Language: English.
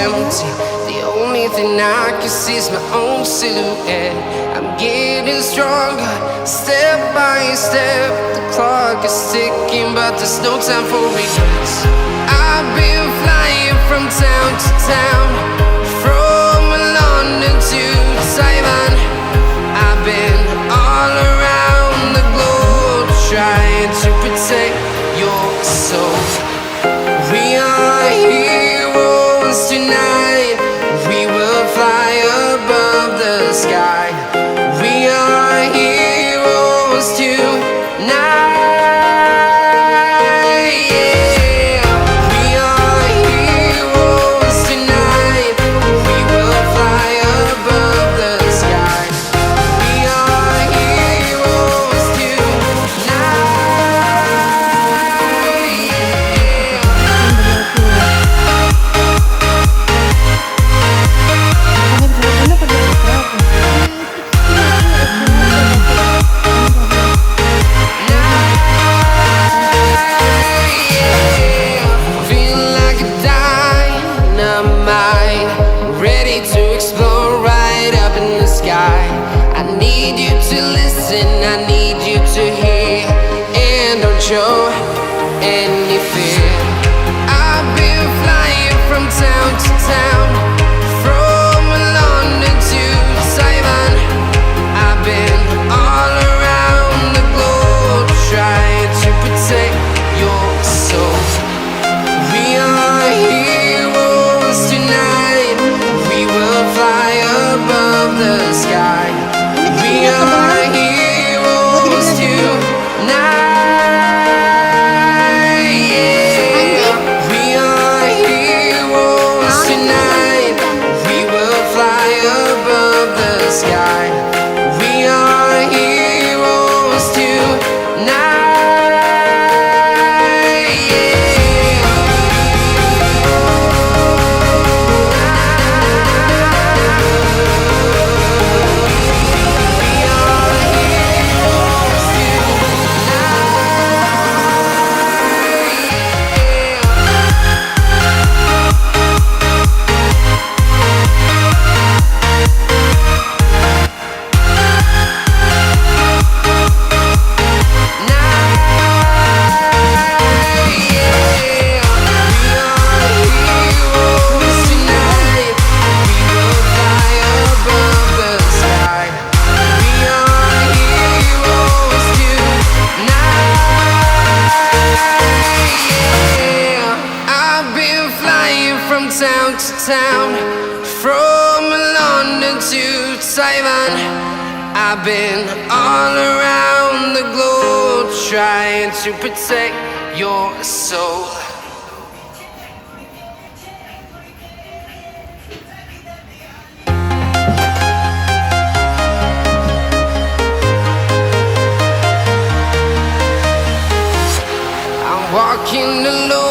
empty. The only thing I can see is my own silhouette. I'm getting stronger, step by step. The clock is ticking, but there's no time for regrets. I've been flying from town to town, from London to Taiwan. I've been all around the globe, trying to protect your soul. We are heroes tonight. We will fly above the sky. We are heroes tonight. Show any fear. I've been flying from town to town, from London to Taiwan. I've been all around the globe, trying to protect your soul. We are heroes tonight. We will fly above the sky. We are heroes tonight. Town to town, from London to Taiwan. I've been all around the globe, trying to protect your soul. I'm walking alone